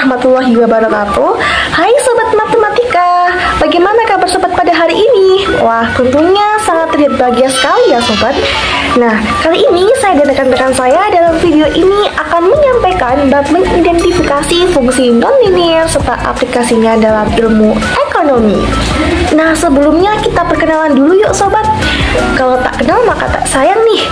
warahmatullahi wabarakatuh. Hai Sobat Matematika, bagaimana kabar Sobat pada hari ini? Wah, tentunya sangat terlihat bahagia sekali ya Sobat. Nah, kali ini saya dan rekan-rekan saya dalam video ini akan menyampaikan bab mengidentifikasi fungsi non-linear serta aplikasinya dalam ilmu ekonomi. Nah, sebelumnya kita perkenalan dulu yuk Sobat. Kalau tak kenal maka tak sayang nih.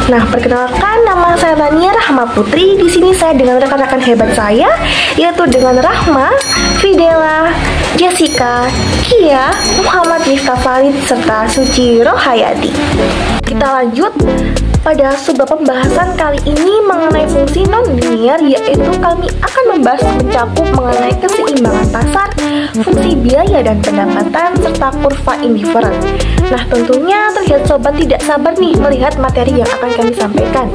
Nah, perkenalkan, nama saya Tania Rahma Putri. Di sini saya dengan rekan-rekan hebat saya, yaitu dengan Rahma, Fidela, Jessica, Kia, Muhammad Miftah Farid, serta Suci Rohayati. Kita lanjut pada sebuah pembahasan kali ini mengenai fungsi non-linear, yaitu kami akan membahas mencakup mengenai keseimbangan pasar, fungsi biaya dan pendapatan, serta kurva indifferent. Nah, tentunya terlihat Sobat tidak sabar nih melihat materi yang akan kami sampaikan.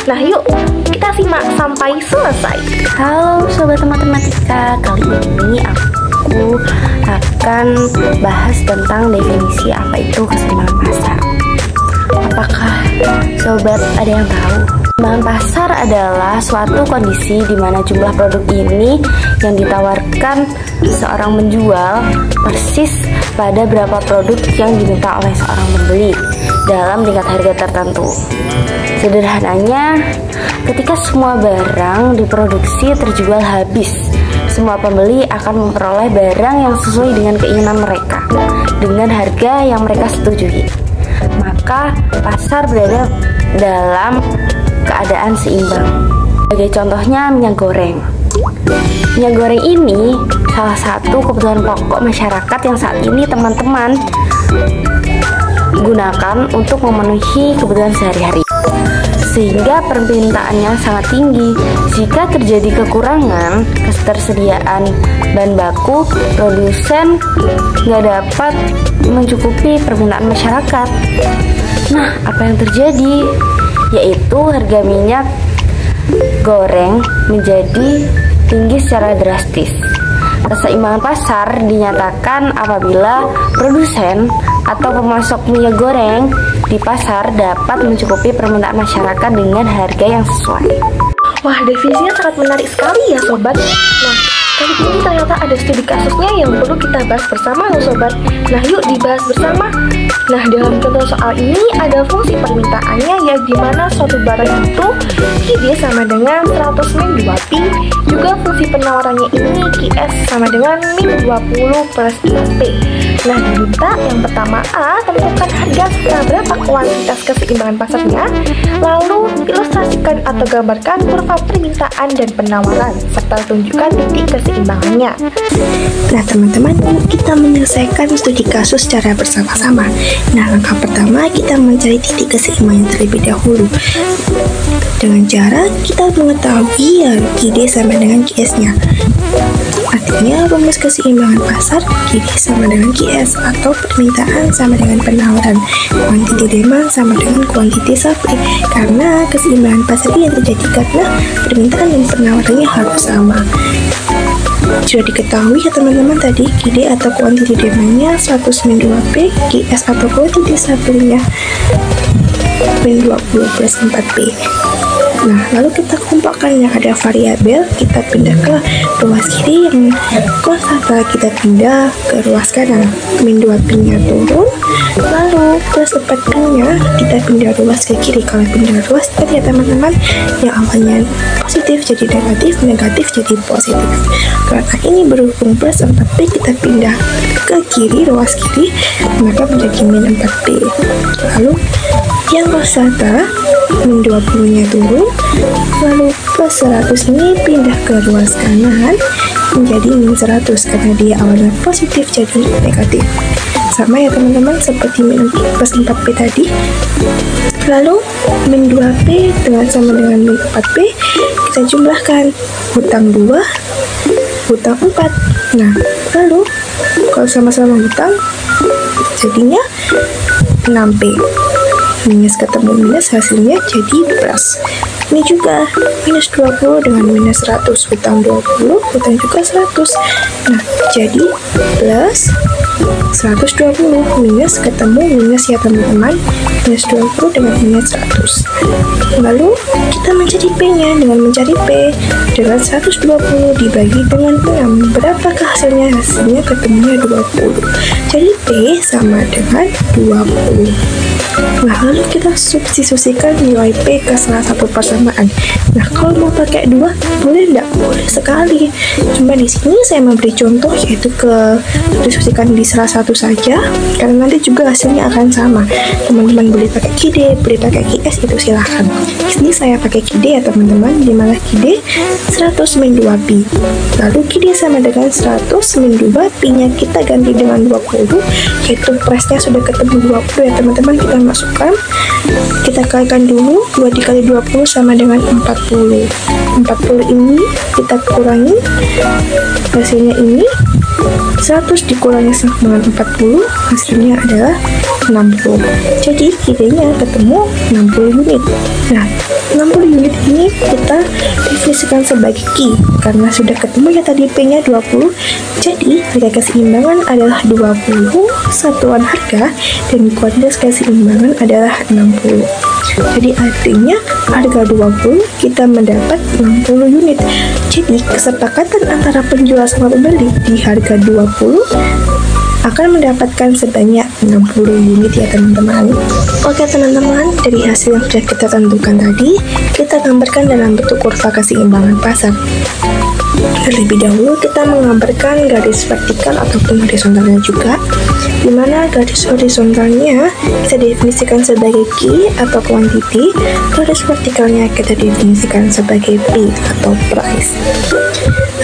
Nah, yuk kita simak sampai selesai. Halo Sobat Matematika, kali ini aku akan bahas tentang definisi apa itu keseimbangan pasar. Apakah Sobat ada yang tahu? Keseimbangan pasar adalah suatu kondisi di mana jumlah produk ini yang ditawarkan seorang menjual persis pada berapa produk yang diminta oleh seorang pembeli dalam tingkat harga tertentu. Sederhananya, ketika semua barang diproduksi terjual habis, semua pembeli akan memperoleh barang yang sesuai dengan keinginan mereka dengan harga yang mereka setujui. Maka pasar berada dalam keadaan seimbang. Sebagai contohnya minyak goreng. Minyak goreng ini salah satu kebutuhan pokok masyarakat yang saat ini teman-teman gunakan untuk memenuhi kebutuhan sehari-hari, sehingga permintaannya sangat tinggi. Jika terjadi kekurangan ketersediaan bahan baku, produsen nggak dapat mencukupi permintaan masyarakat. Nah, apa yang terjadi? Yaitu harga minyak goreng menjadi tinggi secara drastis. Keseimbangan pasar dinyatakan apabila produsen atau pemasok minyak goreng di pasar dapat mencukupi permintaan masyarakat dengan harga yang sesuai. Wah, definisinya sangat menarik sekali ya Sobat. Nah, kali ini ternyata ada studi kasusnya yang perlu kita bahas bersama loh Sobat. Nah, yuk dibahas bersama. Nah, dalam contoh soal ini ada fungsi permintaannya, ya dimana suatu barang itu QD sama dengan 100 min 2Pi. Juga fungsi penawarannya ini QS sama dengan min 20 plus IP. Nah, diminta yang pertama A, tentukan harga serta berapa kuantitas keseimbangan pasarnya. Lalu ilustrasikan atau gambarkan kurva permintaan dan penawaran serta tunjukkan titik keseimbangannya. Nah teman-teman, kita menyelesaikan studi kasus secara bersama-sama. Nah, langkah pertama kita mencari titik keseimbangan terlebih dahulu dengan cara kita mengetahui ya QD sama dengan QS-nya. Artinya rumus keseimbangan pasar QD sama dengan QS, atau permintaan sama dengan penawaran, kuantiti demand sama dengan kuantiti supply. Karena keseimbangan pasar ini terjadi karena permintaan dan penawarannya harus sama. Sudah diketahui ya teman-teman tadi, QD atau kuantiti demand-nya 100 min 2P, QS atau kuantiti supply-nya min 20 plus 4P. Nah, lalu kita kumpulkan yang ada variabel, kita pindah ke ruas kiri, yang konstanta kita pindah ke ruas kanan. Min 2P-nya turun, lalu plus 4P-nya kita pindah ruas ke kiri. Kalau pindah ruas tadi ya teman-teman, yang awalnya positif jadi negatif, negatif jadi positif. Karena ini berhubung plus 4P, kita pindah ke kiri, ruas kiri, maka menjadi min 4P. Lalu yang konstanta min 20-nya turun, lalu plus 100 ini pindah ke ruas kanan menjadi min 100 karena dia awalnya positif jadi negatif. Sama ya teman-teman seperti min plus 4P tadi. Lalu min 2P sama dengan min 4P kita jumlahkan, hutang 2, hutang 4. Nah, lalu kalau sama-sama hutang jadinya 6P. Minus ketemu minus, hasilnya jadi plus. Ini juga minus 20 dengan minus 100, hutang 20, hutang juga 100. Nah, jadi plus 120 minus ketemu minus ya teman-teman, minus 20 dengan minus 100. Lalu kita mencari P-nya dengan mencari P dengan 120 dibagi dengan 6. Berapakah hasilnya? Hasilnya ketemunya 20. Jadi P sama dengan 20. Nah, lalu kita substitusikan nilai P ke salah satu persamaan. Nah, kalau mau pakai 2, boleh nggak? Boleh sekali. Cuma di sini saya memberi contoh yaitu ke substitusikan di salah satu saja, karena nanti juga hasilnya akan sama. Teman-teman boleh pakai KD, boleh pakai QS, itu silahkan. Di sini saya pakai KD ya teman-teman, di mana KD 100 min 2pi. Lalu KD sama dengan 100 min 2, pi-nya kita ganti dengan 20, yaitu price-nya sudah ketemu 20 ya teman-teman. Kita masukkan, kita kalikan dulu, 2 dikali 20 sama dengan 40. 40 ini kita kurangi, hasilnya ini 100 dikurangi sama dengan 40, hasilnya adalah 60. Jadi KD-nya ketemu 60 unit. Nah, 60 unit ini kita definisikan sebagai Q karena sudah ketemu ya tadi P-nya 20. Jadi harga keseimbangan adalah 20 satuan harga dan kuantitas keseimbangan adalah 60. Jadi artinya harga 20 kita mendapat 60 unit. Jadi kesepakatan antara penjual sama pembeli di harga 20 akan mendapatkan sebanyak 60 unit ya teman-teman. Oke teman-teman, dari hasil yang sudah kita tentukan tadi, kita gambarkan dalam bentuk kurva keseimbangan pasar. Terlebih dahulu kita menggambarkan garis vertikal ataupun horizontalnya juga, di mana garis horizontalnya kita definisikan sebagai Q atau quantity, garis vertikalnya kita definisikan sebagai P atau price.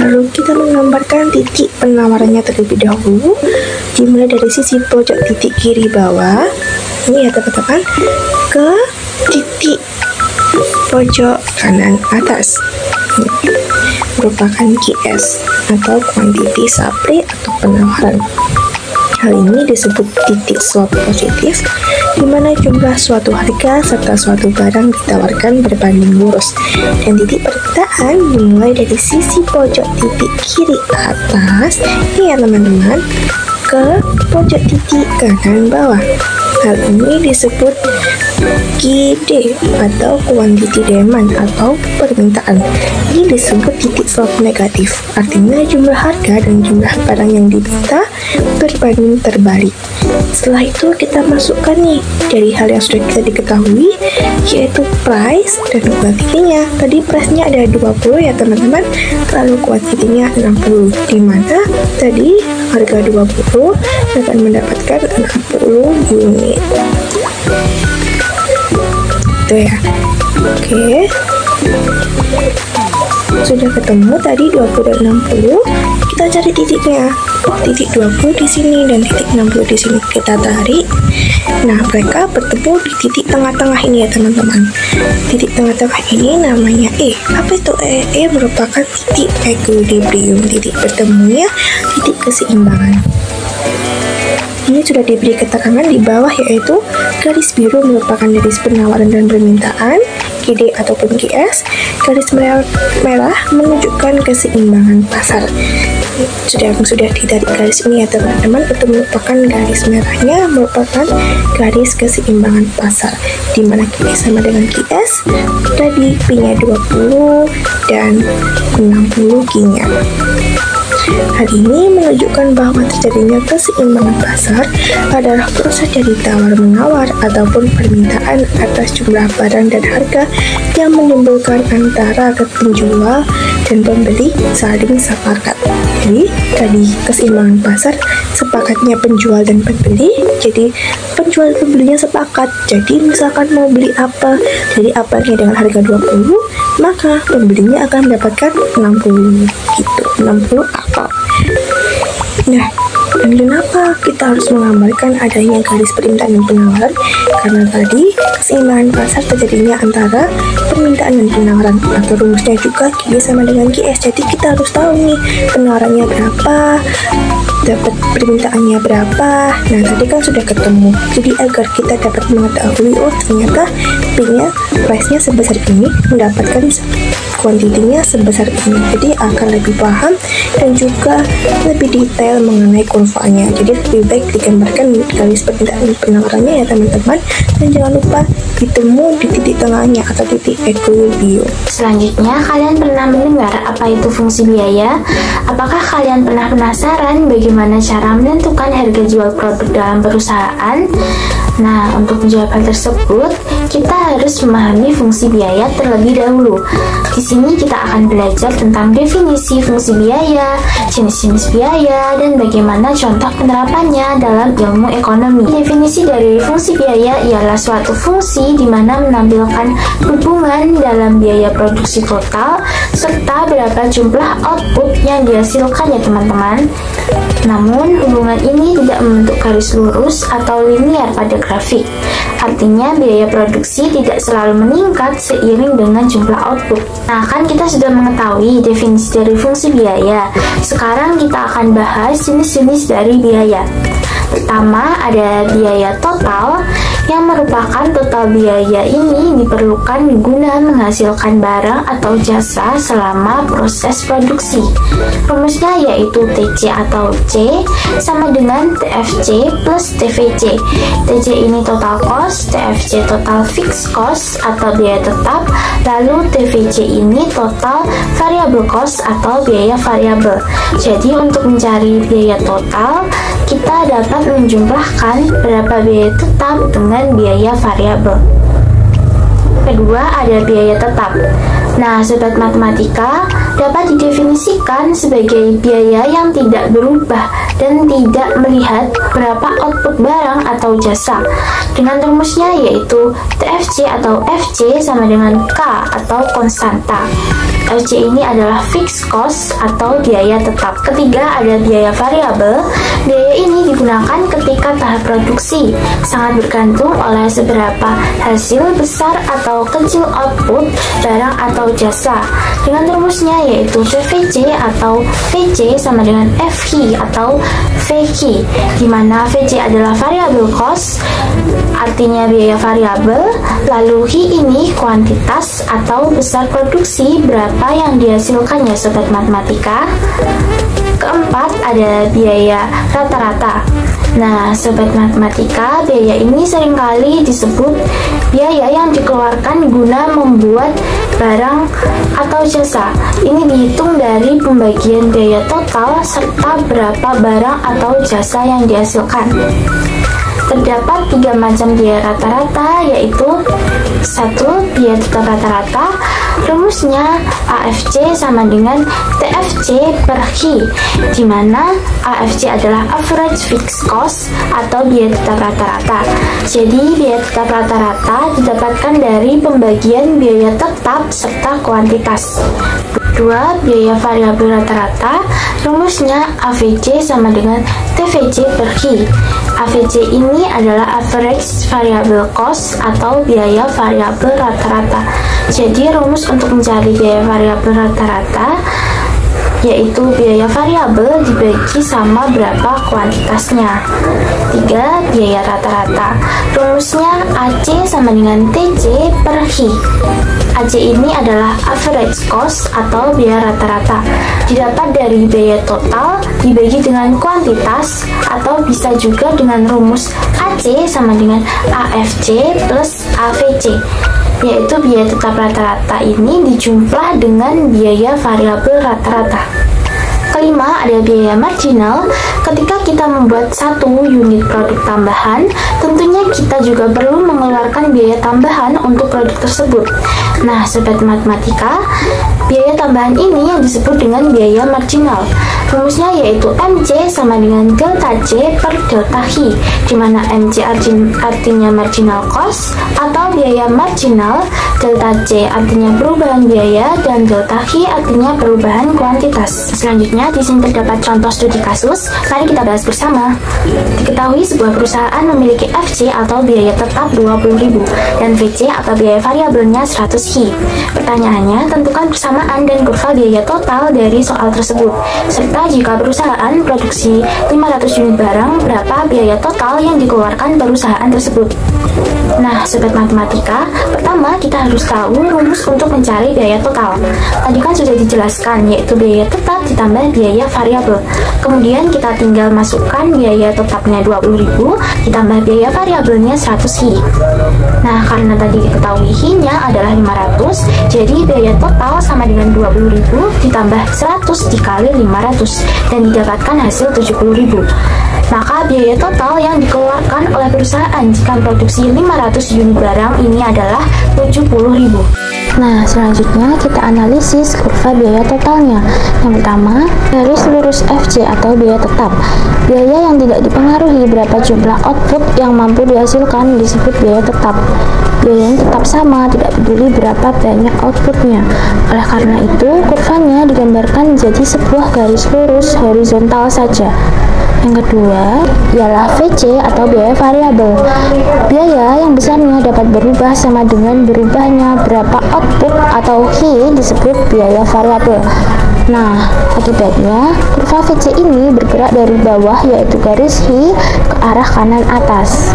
Lalu kita menggambarkan titik penawarannya terlebih dahulu, dimulai dari sisi pojok titik kiri bawah, ini ya teman-teman, ke titik pojok kanan atas. Ini merupakan QS atau quantity supply atau penawaran. Hal ini disebut titik swap positif, di mana jumlah suatu harga serta suatu barang ditawarkan berbanding lurus. Dan titik permintaan dimulai dari sisi pojok titik kiri atas, ini ya teman-teman, ke pojok titik kanan bawah. Hal ini disebut QD atau quantity demand atau permintaan. Ini disebut titik swap negatif, artinya jumlah harga dan jumlah barang yang diminta berbanding terbalik. Setelah itu kita masukkan nih dari hal yang sudah kita diketahui, yaitu price dan kuantitinya. Tadi price-nya ada 20 ya teman-teman, lalu kuantitinya 60, di mana tadi harga 20 akan mendapatkan 60 unit. Itu ya. Oke. Sudah ketemu tadi 20 dan 60. Kita cari titiknya. Oh, titik 20 di sini dan titik 60 di sini. Kita tarik. Nah, mereka bertemu di titik tengah-tengah ini ya, teman-teman. Titik tengah-tengah ini namanya E. Apa itu E? E merupakan titik equilibrium, titik bertemunya titik keseimbangan. Ini sudah diberi keterangan di bawah, yaitu garis biru merupakan garis penawaran dan permintaan, QD ataupun QS, garis merah menunjukkan keseimbangan pasar. Sudah ditarik garis ini ya teman-teman, itu merupakan garis merahnya merupakan garis keseimbangan pasar, di mana QD sama dengan QS, tadi P-nya 20 dan 60 Q-nya. Hal ini menunjukkan bahwa terjadinya keseimbangan pasar adalah proses dari tawar-menawar ataupun permintaan atas jumlah barang dan harga yang menimbulkan antara penjual dan pembeli saling sepakat. Jadi, tadi keseimbangan pasar sepakatnya penjual dan pembeli, jadi penjual dan pembelinya sepakat. Jadi, misalkan mau beli apel, jadi apelnya dengan harga 20, maka pembelinya akan mendapatkan 60 gitu, 60 apel. Nah, dan kenapa kita harus menggambarkan adanya garis permintaan dan penawaran? Karena tadi keseimbangan pasar terjadinya antara permintaan dan penawaran, atau rumusnya juga QD sama dengan QS. Jadi kita harus tahu nih penawarannya berapa, dapat permintaannya berapa. Nah, tadi kan sudah ketemu. Jadi agar kita dapat mengetahui, oh ternyata price-nya sebesar ini, mendapatkan kuantitinya sebesar ini. Jadi akan lebih paham dan juga lebih detail mengenai kurvanya. Jadi lebih baik digambarkan garis penangkarannya ya teman-teman. Dan jangan lupa ditemu di titik tengahnya atau titik equilibrium. Selanjutnya, kalian pernah mendengar apa itu fungsi biaya? Apakah kalian pernah penasaran bagaimana cara menentukan harga jual produk dalam perusahaan? Nah, untuk menjawab hal tersebut, kita harus memahami fungsi biaya terlebih dahulu. Di sini kita akan belajar tentang definisi fungsi biaya, jenis-jenis biaya, dan bagaimana contoh penerapannya dalam ilmu ekonomi. Definisi dari fungsi biaya ialah suatu fungsi di mana menampilkan hubungan dalam biaya produksi total serta berapa jumlah output yang dihasilkan ya teman-teman. Namun, hubungan ini tidak membentuk garis lurus atau linear pada grafik. Artinya, biaya produksi tidak selalu meningkat seiring dengan jumlah output. Nah, kan kita sudah mengetahui definisi dari fungsi biaya. Sekarang kita akan bahas jenis-jenis dari biaya. Pertama, ada biaya total, yang merupakan total biaya ini diperlukan guna menghasilkan barang atau jasa selama proses produksi. Rumusnya yaitu TC atau C sama dengan TFC plus TVC. TC ini total cost, TFC total fixed cost atau biaya tetap, lalu TVC ini total variable cost atau biaya variabel. Jadi untuk mencari biaya total, kita dapat menjumlahkan berapa biaya tetap dengan biaya variabel. Kedua, ada biaya tetap. Nah, sobat matematika, dapat didefinisikan sebagai biaya yang tidak berubah dan tidak melihat berapa output barang atau jasa. Dengan rumusnya yaitu TFC atau FC sama dengan K atau konstanta. FC ini adalah fixed cost atau biaya tetap. Ketiga, ada biaya variabel. Biaya ini digunakan ketika tahap produksi, sangat bergantung oleh seberapa hasil besar atau kecil output barang atau jasa. Dengan rumusnya yaitu VVC atau VC sama dengan FQ atau VQ, di mana VC adalah variable cost, artinya biaya variabel, lalu Q ini kuantitas atau besar produksi berapa yang dihasilkannya sobat matematika. Keempat, ada biaya rata-rata. Nah, sobat matematika, biaya ini seringkali disebut biaya yang dikeluarkan guna membuat barang atau jasa. Ini dihitung dari pembagian biaya total serta berapa barang atau jasa yang dihasilkan. Terdapat 3 macam biaya rata-rata, yaitu 1. Biaya tetap rata-rata. Rumusnya AFC sama dengan TFC per Q, di mana AFC adalah average fixed cost atau biaya tetap rata-rata. Jadi biaya tetap rata-rata didapatkan dari pembagian biaya tetap serta kuantitas. 2. Biaya variabel rata-rata. Rumusnya AVC sama dengan TVC per Q. AVC ini adalah average variable cost atau biaya variabel rata-rata. Jadi rumus untuk mencari biaya variabel rata-rata yaitu biaya variabel dibagi sama berapa kuantitasnya. 3. Biaya rata-rata. Rumusnya AC sama dengan TC per Q. AC ini adalah average cost atau biaya rata-rata, didapat dari biaya total dibagi dengan kuantitas, atau bisa juga dengan rumus AC sama dengan AFC plus AVC, yaitu biaya tetap rata-rata ini dijumlah dengan biaya variabel rata-rata. Kelima, ada biaya marginal. Ketika kita membuat satu unit produk tambahan, tentunya kita juga perlu mengeluarkan biaya tambahan untuk produk tersebut. Nah, sobat matematika, biaya tambahan ini yang disebut dengan biaya marginal. Rumusnya yaitu MC sama dengan delta C per delta Q, di mana MC artinya marginal cost atau biaya marginal, delta C artinya perubahan biaya, dan delta Q artinya perubahan kuantitas. Selanjutnya, di sini terdapat contoh studi kasus. Mari kita bahas bersama. Diketahui sebuah perusahaan memiliki FC atau biaya tetap 20.000 dan VC atau biaya variabelnya 100 Q. Pertanyaannya, tentukan bersama penerimaan dan kurva biaya total dari soal tersebut. Serta jika perusahaan produksi 500 unit barang, berapa biaya total yang dikeluarkan perusahaan tersebut. Nah, sobat matematika, pertama kita harus tahu rumus untuk mencari biaya total. Tadi kan sudah dijelaskan, yaitu biaya tetap ditambah biaya variabel. Kemudian kita tinggal masukkan biaya tetapnya 20.000 ditambah biaya variabelnya 100 hi. Nah, karena tadi diketahui hi-nya adalah 500, jadi biaya total sama dengan 20.000 ditambah 100 dikali 500 dan didapatkan hasil 70.000. Maka biaya total yang dikeluarkan oleh perusahaan jika produksi 500 unit barang ini adalah 70.000. Nah, selanjutnya kita analisis kurva biaya totalnya. Yang pertama, garis lurus FC atau biaya tetap. Biaya yang tidak dipengaruhi berapa jumlah output yang mampu dihasilkan disebut biaya tetap. Biayanya tetap sama, tidak peduli berapa banyak outputnya. Oleh karena itu, kurvanya digambarkan menjadi sebuah garis lurus horizontal saja. Yang kedua ialah VC atau biaya variabel. Biaya yang besarnya dapat berubah sama dengan berubahnya berapa output atau hi disebut biaya variabel. Nah, akibatnya kurva VC ini bergerak dari bawah yaitu garis hi ke arah kanan atas.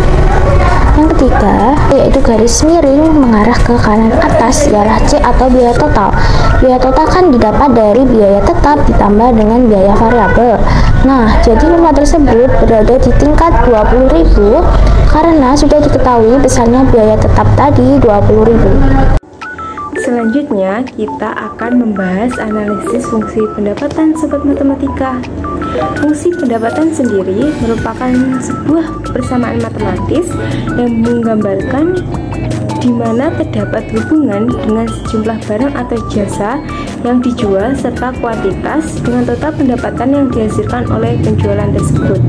Yang ketiga, yaitu garis miring mengarah ke kanan atas ialah C atau biaya total. Biaya total kan didapat dari biaya tetap ditambah dengan biaya variabel. Nah, jadi rumah tersebut berada di tingkat 20.000 karena sudah diketahui besarnya biaya tetap tadi 20.000. Selanjutnya, kita akan membahas analisis fungsi pendapatan sobat matematika. Fungsi pendapatan sendiri merupakan sebuah persamaan matematis yang menggambarkan di mana terdapat hubungan dengan sejumlah barang atau jasa yang dijual serta kuantitas dengan total pendapatan yang dihasilkan oleh penjualan tersebut.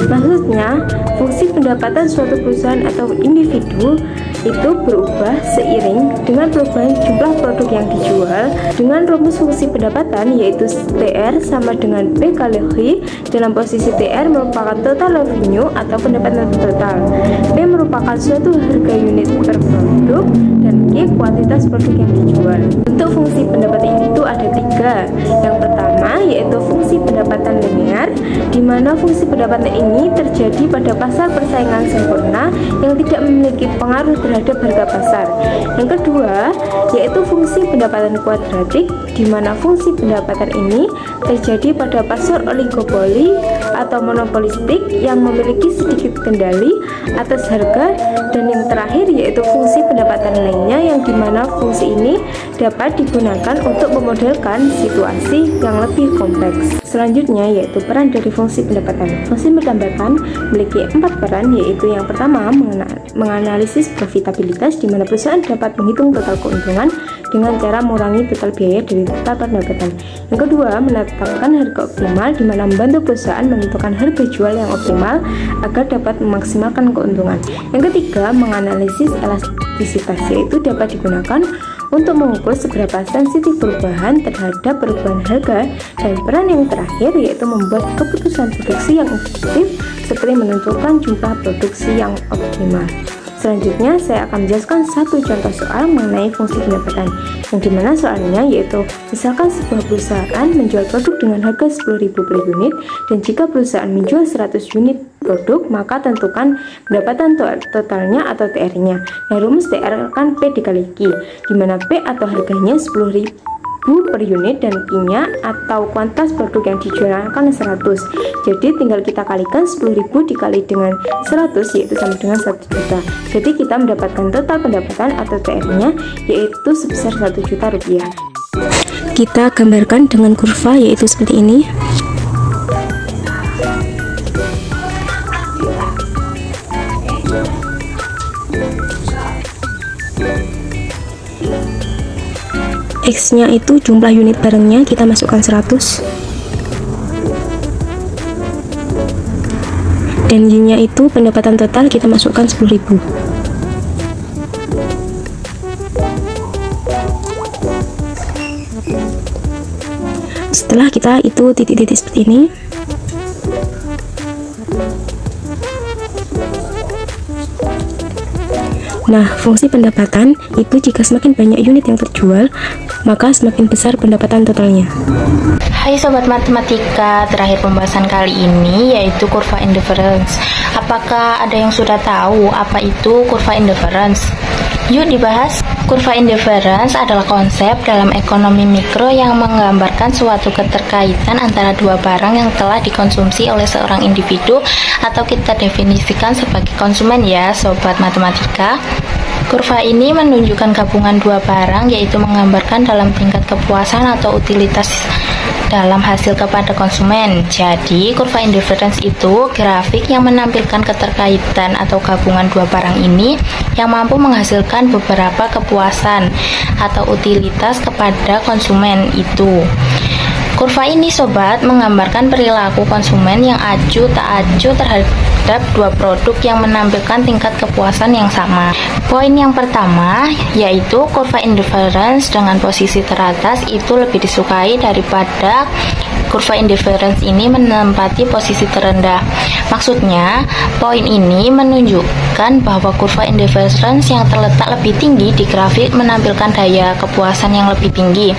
Maksudnya, fungsi pendapatan suatu perusahaan atau individu itu berubah seiring dengan perubahan jumlah produk yang dijual dengan rumus fungsi pendapatan yaitu TR sama dengan P kali H, dalam posisi TR merupakan total revenue atau pendapatan total, P merupakan suatu harga unit per produk, dan Q kuantitas produk yang dijual. Untuk fungsi pendapatan itu ada 3. Yang pertama yaitu fungsi pendapatan linear, di mana fungsi pendapatan ini terjadi pada pasar persaingan sempurna yang tidak memiliki pengaruh terhadap harga pasar. Yang kedua yaitu fungsi pendapatan kuadratik, di mana fungsi pendapatan ini terjadi pada pasar oligopoli atau monopolistik yang memiliki sedikit kendali atas harga. Dan yang terakhir yaitu fungsi pendapatan lainnya, yang dimana fungsi ini dapat digunakan untuk memodelkan situasi yang lebih kompleks. Selanjutnya yaitu peran dari fungsi pendapatan. Fungsi pendapatan memiliki 4 peran, yaitu yang pertama menganalisis profitabilitas, di mana perusahaan dapat menghitung total keuntungan dengan cara mengurangi total biaya dari total pendapatan. Yang kedua, menetapkan harga optimal, di mana membantu perusahaan menentukan harga jual yang optimal agar dapat memaksimalkan keuntungan. Yang ketiga, menganalisis elastisitas, yaitu dapat digunakan untuk mengukur seberapa sensitif perubahan terhadap perubahan harga. Dan peran yang terakhir yaitu membuat keputusan produksi yang efektif seperti menentukan jumlah produksi yang optimal. Selanjutnya saya akan menjelaskan satu contoh soal mengenai fungsi pendapatan, yang dimana soalnya yaitu misalkan sebuah perusahaan menjual produk dengan harga 10.000 per unit, dan jika perusahaan menjual 100 unit produk maka tentukan pendapatan totalnya atau TR-nya. Nah, rumus TR kan P dikali Q, dimana P atau harganya 10.000 per unit dan Q-nya atau kuantitas produk yang dijual kan 100. Jadi tinggal kita kalikan 10.000 dikali dengan 100 yaitu sama dengan 1 juta. Jadi kita mendapatkan total pendapatan atau TR-nya yaitu sebesar 1 juta rupiah. Kita gambarkan dengan kurva yaitu seperti ini. X-nya itu jumlah unit barangnya, kita masukkan 100. Dan Y-nya itu pendapatan total, kita masukkan 10.000. Setelah kita itu titik-titik seperti ini, Nah, fungsi pendapatan itu jika semakin banyak unit yang terjual, maka semakin besar pendapatan totalnya. Hai Sobat Matematika, terakhir pembahasan kali ini yaitu kurva indifference. Apakah ada yang sudah tahu apa itu kurva indifference? Yuk dibahas. Kurva indifference adalah konsep dalam ekonomi mikro yang menggambarkan suatu keterkaitan antara dua barang yang telah dikonsumsi oleh seorang individu atau kita definisikan sebagai konsumen ya Sobat Matematika. Kurva ini menunjukkan gabungan dua barang, yaitu menggambarkan dalam tingkat kepuasan atau utilitas dalam hasil kepada konsumen. Jadi, kurva indifference itu grafik yang menampilkan keterkaitan atau gabungan dua barang ini yang mampu menghasilkan beberapa kepuasan atau utilitas kepada konsumen itu. Kurva ini sobat menggambarkan perilaku konsumen yang acuh tak acuh terhadap dua produk yang menampilkan tingkat kepuasan yang sama. Poin yang pertama yaitu kurva indifference dengan posisi teratas itu lebih disukai daripada kurva indifference ini menempati posisi terendah. Maksudnya, poin ini menunjukkan bahwa kurva indifference yang terletak lebih tinggi di grafik menampilkan daya kepuasan yang lebih tinggi.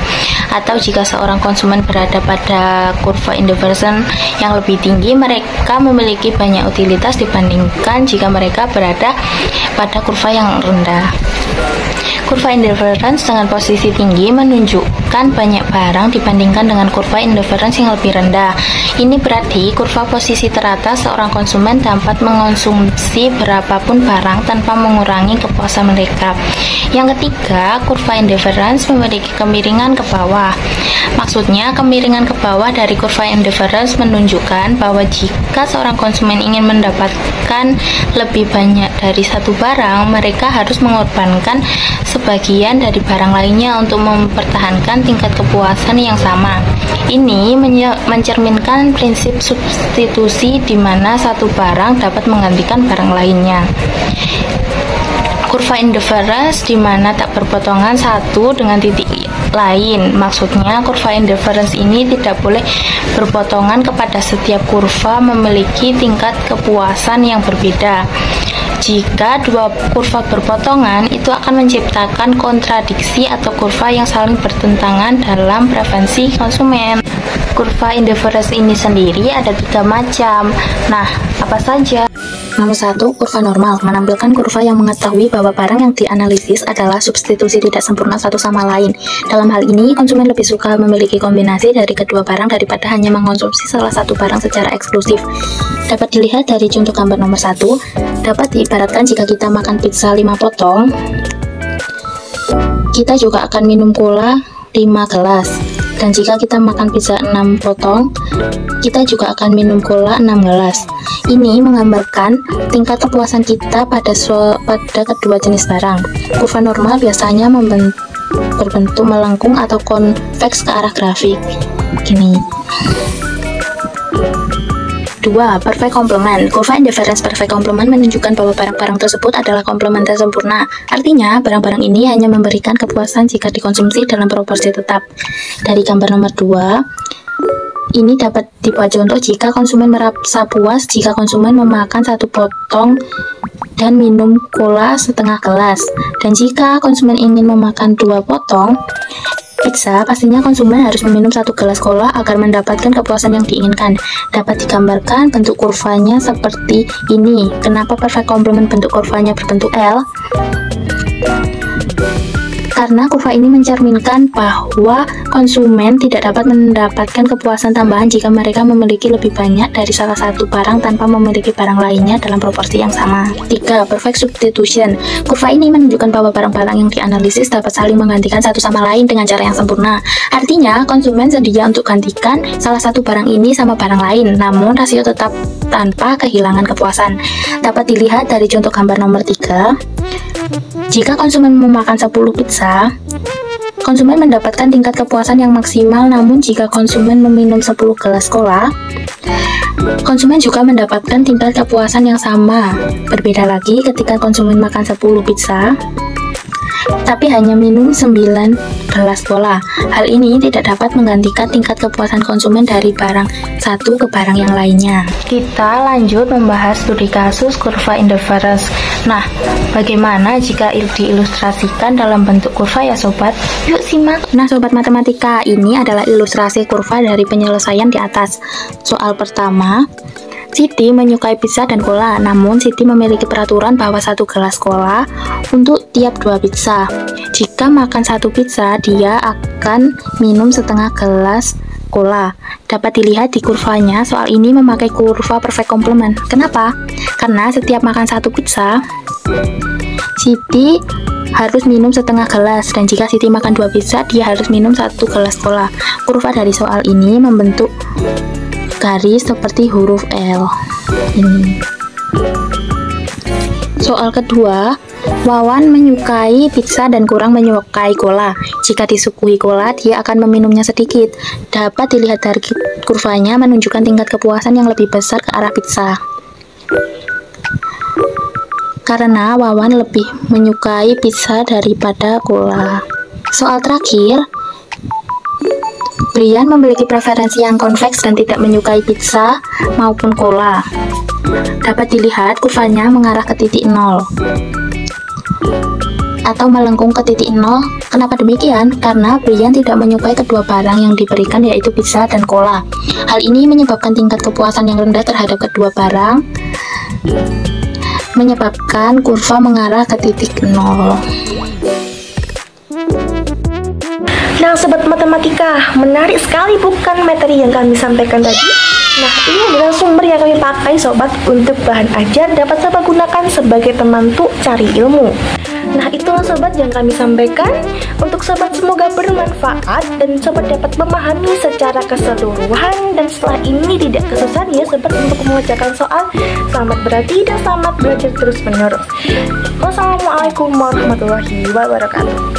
Atau jika seorang konsumen berada pada kurva indifference yang lebih tinggi, mereka memiliki banyak utilitas dibandingkan jika mereka berada pada kurva yang rendah. Kurva indifference dengan posisi tinggi menunjukkan banyak barang dibandingkan dengan kurva indifference yang lebih rendah. Ini berarti kurva posisi teratas seorang konsumen dapat mengonsumsi berapapun barang tanpa mengurangi kepuasan mereka. Yang ketiga, kurva indifference memiliki kemiringan ke bawah. Maksudnya, kemiringan ke bawah dari kurva indifference menunjukkan bahwa jika seorang konsumen ingin mendapatkan lebih banyak dari satu barang, mereka harus mengorbankan sebagian dari barang lainnya untuk mempertahankan tingkat kepuasan yang sama. Ini mencerminkan prinsip substitusi di mana satu barang dapat menggantikan barang lainnya. Kurva indifference di mana tak berpotongan satu dengan titik lain. Maksudnya, kurva indifference ini tidak boleh berpotongan kepada setiap kurva memiliki tingkat kepuasan yang berbeda. Jika dua kurva berpotongan, itu akan menciptakan kontradiksi atau kurva yang saling bertentangan dalam preferensi konsumen. Kurva indifference ini sendiri ada 3 macam. Nah, apa saja? Nomor 1, kurva normal, menampilkan kurva yang mengetahui bahwa barang yang dianalisis adalah substitusi tidak sempurna satu sama lain. Dalam hal ini, konsumen lebih suka memiliki kombinasi dari kedua barang daripada hanya mengkonsumsi salah satu barang secara eksklusif. Dapat dilihat dari contoh gambar nomor 1, dapat diibaratkan jika kita makan pizza 5 potong, kita juga akan minum cola 5 gelas. Dan jika kita makan pizza 6 potong, kita juga akan minum cola 6 gelas. Ini menggambarkan tingkat kepuasan kita pada kedua jenis barang. Kurva normal biasanya berbentuk melengkung atau konveks ke arah grafik. Gini. 2. Perfect complement. Kurva indifference perfect complement menunjukkan bahwa barang-barang tersebut adalah komplementer sempurna. Artinya, barang-barang ini hanya memberikan kepuasan jika dikonsumsi dalam proporsi tetap. Dari gambar nomor 2, ini dapat dibuat contoh jika konsumen merasa puas jika konsumen memakan 1 potong dan minum cola setengah gelas. Dan jika konsumen ingin memakan 2 potong pizza, pastinya konsumen harus meminum 1 gelas cola agar mendapatkan kepuasan yang diinginkan. Dapat digambarkan bentuk kurvanya seperti ini. Kenapa perfect complement bentuk kurvanya berbentuk L? Karena kurva ini mencerminkan bahwa konsumen tidak dapat mendapatkan kepuasan tambahan jika mereka memiliki lebih banyak dari salah satu barang tanpa memiliki barang lainnya dalam proporsi yang sama. 3. Perfect substitution. Kurva ini menunjukkan bahwa barang-barang yang dianalisis dapat saling menggantikan satu sama lain dengan cara yang sempurna. Artinya, konsumen sedia untuk gantikan salah satu barang ini sama barang lain, namun rasio tetap tanpa kehilangan kepuasan. Dapat dilihat dari contoh gambar nomor 3. Jika konsumen memakan 10 pizza, konsumen mendapatkan tingkat kepuasan yang maksimal, namun jika konsumen meminum 10 gelas cola, konsumen juga mendapatkan tingkat kepuasan yang sama. Berbeda lagi ketika konsumen makan 10 pizza, tapi hanya minum 9 gelas cola. Hal ini tidak dapat menggantikan tingkat kepuasan konsumen dari barang satu ke barang yang lainnya. Kita lanjut membahas studi kasus kurva interference. Nah, bagaimana jika diilustrasikan dalam bentuk kurva ya sobat? Yuk simak. Nah sobat matematika, ini adalah ilustrasi kurva dari penyelesaian di atas. Soal pertama, Siti menyukai pizza dan cola, namun Siti memiliki peraturan bahwa 1 gelas cola untuk tiap 2 pizza. Jika makan 1 pizza, dia akan minum setengah gelas cola. Dapat dilihat di kurvanya, soal ini memakai kurva perfect complement. Kenapa? Karena setiap makan 1 pizza, Siti harus minum setengah gelas, dan jika Siti makan 2 pizza, dia harus minum 1 gelas cola. Kurva dari soal ini membentuk garis seperti huruf L ini. Soal kedua, Wawan menyukai pizza dan kurang menyukai cola. Jika disuguhi cola, dia akan meminumnya sedikit. Dapat dilihat dari kurvanya menunjukkan tingkat kepuasan yang lebih besar ke arah pizza, karena Wawan lebih menyukai pizza daripada cola. Soal terakhir, Brian memiliki preferensi yang konveks dan tidak menyukai pizza maupun cola. Dapat dilihat kurvanya mengarah ke titik 0 atau melengkung ke titik 0. Kenapa demikian? Karena Brian tidak menyukai kedua barang yang diberikan, yaitu pizza dan cola. Hal ini menyebabkan tingkat kepuasan yang rendah terhadap kedua barang, menyebabkan kurva mengarah ke titik 0. Nah sobat matematika, menarik sekali bukan materi yang kami sampaikan tadi? Nah ini adalah sumber yang kami pakai sobat untuk bahan ajar dapat sobat gunakan sebagai teman untuk cari ilmu. Nah itulah sobat yang kami sampaikan. Untuk sobat semoga bermanfaat dan sobat dapat memahami secara keseluruhan, dan setelah ini tidak kesusahan ya sobat untuk mengerjakan soal. Selamat berarti dan selamat belajar terus menerus. Wassalamualaikum warahmatullahi wabarakatuh.